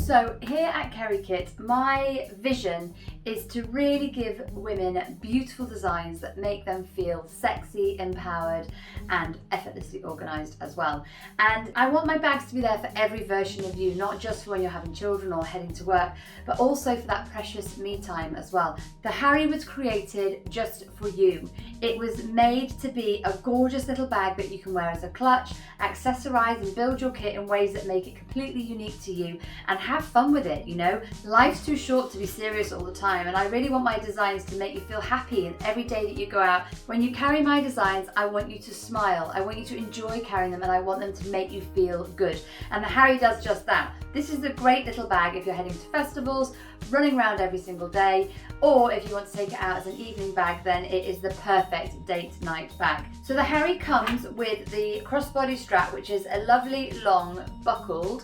So here at KeriKit, my vision is to really give women beautiful designs that make them feel sexy, empowered, and effortlessly organised as well. And I want my bags to be there for every version of you, not just for when you're having children or heading to work, but also for that precious me time as well. The Harry was created just for you. It was made to be a gorgeous little bag that you can wear as a clutch, accessorize and build your kit in ways that make it completely unique to you, and have fun with it, you know? Life's too short to be serious all the time, and I really want my designs to make you feel happy, and every day that you go out, when you carry my designs, I want you to smile, I want you to enjoy carrying them, and I want them to make you feel good. And the Harry does just that. This is a great little bag if you're heading to festivals, running around every single day, or if you want to take it out as an evening bag, then it is the perfect date night bag. So the Harry comes with the crossbody strap, which is a lovely long buckled,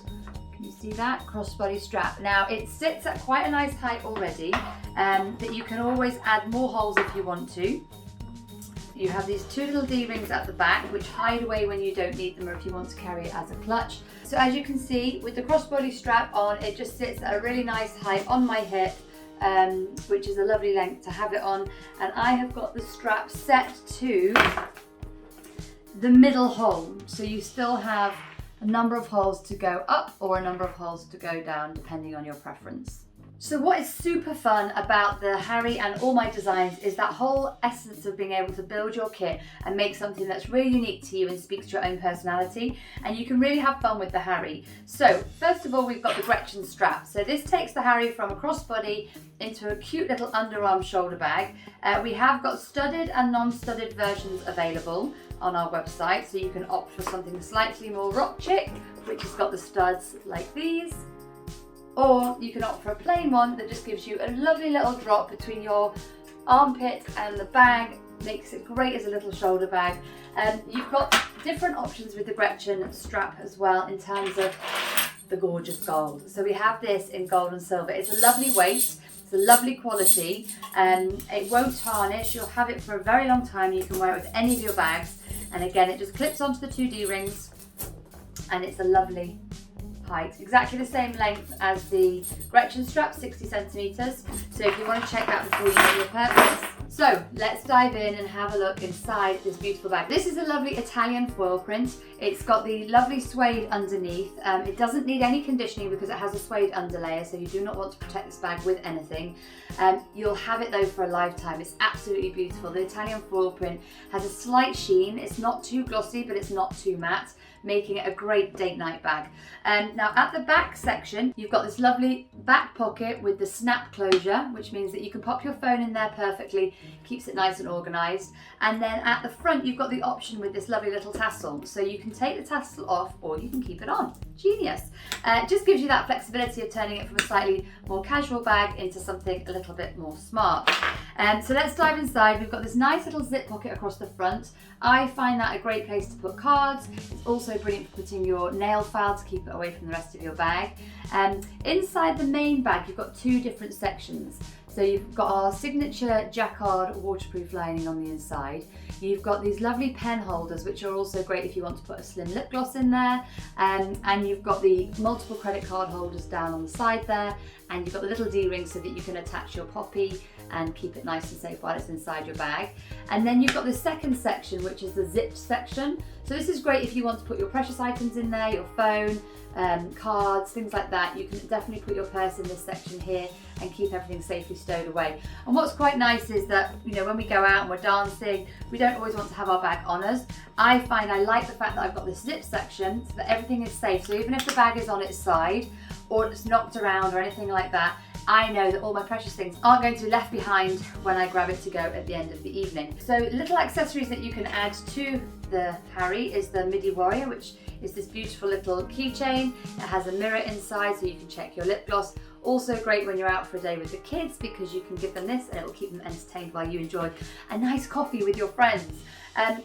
can you see that? Crossbody strap. Now it sits at quite a nice height already, that you can always add more holes if you want to. You have these two little D-rings at the back which hide away when you don't need them or if you want to carry it as a clutch. So as you can see, with the crossbody strap on, it just sits at a really nice height on my hip, which is a lovely length to have it on. And I have got the strap set to the middle hole. So you still have a number of holes to go up or a number of holes to go down, depending on your preference. So what is super fun about the Harry and all my designs is that whole essence of being able to build your kit and make something that's really unique to you and speaks to your own personality, and you can really have fun with the Harry. So first of all, we've got the Gretchen strap. So this takes the Harry from a crossbody into a cute little underarm shoulder bag. We have got studded and non-studded versions available on our website, so you can opt for something slightly more rock chic, which has got the studs like these. Or you can opt for a plain one that just gives you a lovely little drop between your armpit and the bag, makes it great as a little shoulder bag. You've got different options with the Gretchen strap as well in terms of the gorgeous gold. So we have this in gold and silver. It's a lovely weight, it's a lovely quality, it won't tarnish, you'll have it for a very long time, you can wear it with any of your bags, and again it just clips onto the two D-rings and it's a lovely height, exactly the same length as the Gretchen strap, 60 centimeters. So if you want to check that before you do your purchase. So let's dive in and have a look inside this beautiful bag. This is a lovely Italian foil print. It's got the lovely suede underneath. It doesn't need any conditioning because it has a suede underlayer, so you do not want to protect this bag with anything. You'll have it though for a lifetime. It's absolutely beautiful. The Italian foil print has a slight sheen. It's not too glossy, but it's not too matte, making it a great date night bag. Now at the back section, you've got this lovely back pocket with the snap closure, which means that you can pop your phone in there perfectly, keeps it nice and organised. And then at the front, you've got the option with this lovely little tassel. So you can take the tassel off or you can keep it on. Genius. It just gives you that flexibility of turning it from a slightly more casual bag into something a little bit more smart. So let's dive inside. We've got this nice little zip pocket across the front. I find that a great place to put cards. It's also brilliant for putting your nail file to keep it away from the rest of your bag. Inside the main bag, you've got two different sections. So you've got our signature jacquard waterproof lining on the inside. You've got these lovely pen holders, which are also great if you want to put a slim lip gloss in there. And you've got the multiple credit card holders down on the side there. And you've got the little D-ring so that you can attach your poppy and keep it nice and safe while it's inside your bag. And then you've got the second section, which is the zipped section. So this is great if you want to put your precious items in there, your phone, cards, things like that. You can definitely put your purse in this section here and keep everything safely stowed away. And what's quite nice is that, you know, when we go out and we're dancing, we don't always want to have our bag on us. I find I like the fact that I've got this zip section so that everything is safe. So even if the bag is on its side or it's knocked around or anything like that, I know that all my precious things aren't going to be left behind when I grab it to go at the end of the evening. So little accessories that you can add to the Harry is the Midi Warrior, which is this beautiful little keychain. It has a mirror inside so you can check your lip gloss. Also great when you're out for a day with the kids because you can give them this and it will keep them entertained while you enjoy a nice coffee with your friends.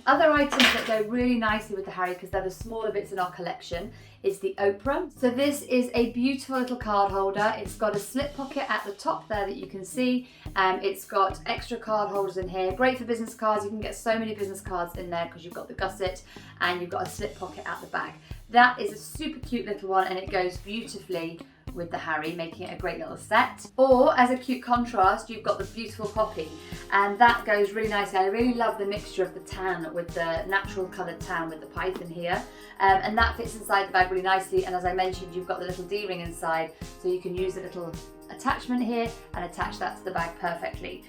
Other items that go really nicely with the Harry, because they're the smaller bits in our collection, is the Oprah. So this is a beautiful little card holder. It's got a slip pocket at the top there that you can see. It's got extra card holders in here. Great for business cards. You can get so many business cards in there because you've got the gusset and you've got a slip pocket at the back. That is a super cute little one and it goes beautifully with the Harry, making it a great little set. Or as a cute contrast, you've got the beautiful poppy, and that goes really nicely. I really love the mixture of the tan with the natural coloured tan with the python here, and that fits inside the bag really nicely. And as I mentioned, you've got the little D-ring inside, so you can use a little attachment here and attach that to the bag perfectly.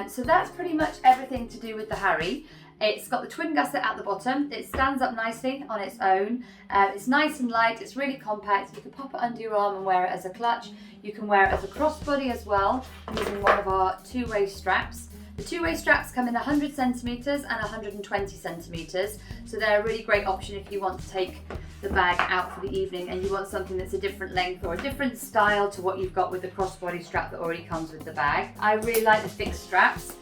So that's pretty much everything to do with the Harry. It's got the twin gusset at the bottom. It stands up nicely on its own. It's nice and light. It's really compact. You can pop it under your arm and wear it as a clutch. You can wear it as a crossbody as well, using one of our two-way straps. The two-way straps come in 100 centimetres and 120 centimetres, so they're a really great option if you want to take the bag out for the evening and you want something that's a different length or a different style to what you've got with the crossbody strap that already comes with the bag. I really like the fixed straps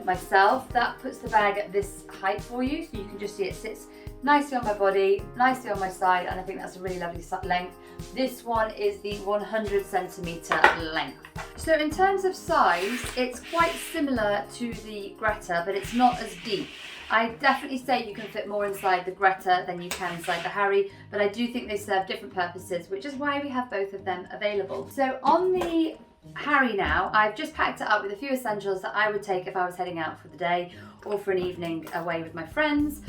myself. That puts the bag at this height for you, so you can just see it sits nicely on my body, nicely on my side, and I think that's a really lovely length. This one is the 100 centimetre length. So in terms of size, it's quite similar to the Greta, but it's not as deep. I definitely say you can fit more inside the Greta than you can inside the Harry, but I do think they serve different purposes, which is why we have both of them available. So on the Harry now, I've just packed it up with a few essentials that I would take if I was heading out for the day or for an evening away with my friends.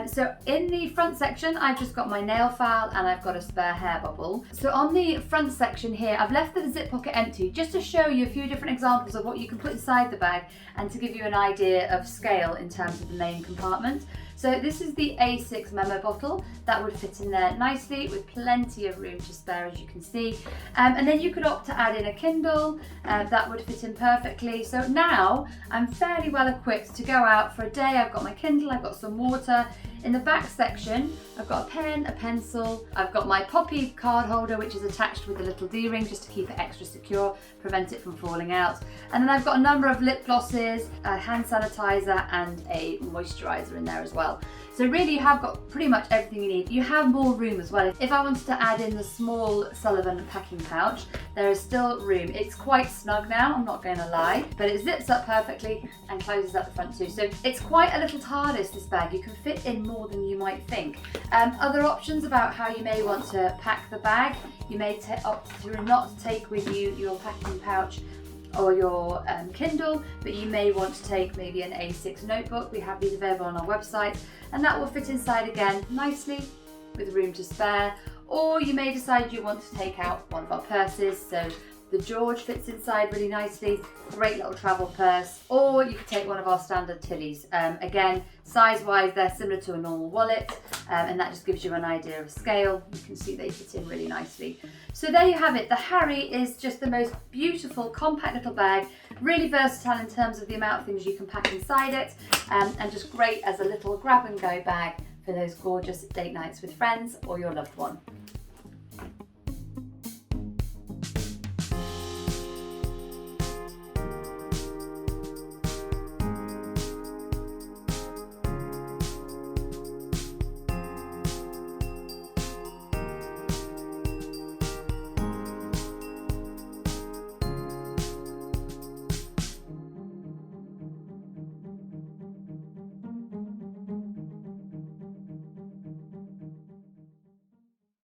So in the front section, I've just got my nail file and I've got a spare hair bubble. So on the front section here, I've left the zip pocket empty just to show you a few different examples of what you can put inside the bag and to give you an idea of scale in terms of the main compartment. So this is the A6 memo bottle that would fit in there nicely with plenty of room to spare, as you can see. And then you could opt to add in a Kindle, that would fit in perfectly. So now I'm fairly well equipped to go out for a day. I've got my Kindle, I've got some water. In the back section, I've got a pen, a pencil, I've got my poppy card holder, which is attached with a little D-ring just to keep it extra secure, prevent it from falling out. And then I've got a number of lip glosses, a hand sanitizer and a moisturizer in there as well. So really you have got pretty much everything you need. You have more room as well. If I wanted to add in the small Sullivan packing pouch, there is still room. It's quite snug now, I'm not going to lie, but it zips up perfectly and closes at the front too. So it's quite a little TARDIS, this bag. You can fit in more than you might think. Other options about how you may want to pack the bag. You may opt to not take with you your packing pouch or your Kindle, but you may want to take maybe an A6 notebook. We have these available on our website, and that will fit inside again nicely with room to spare. Or you may decide you want to take out one of our purses, so the George fits inside really nicely, great little travel purse. Or you could take one of our standard Tillies. Again, size-wise, they're similar to a normal wallet, and that just gives you an idea of scale. You can see they fit in really nicely. So there you have it. The Harry is just the most beautiful, compact little bag, really versatile in terms of the amount of things you can pack inside it, and just great as a little grab-and-go bag for those gorgeous date nights with friends or your loved one.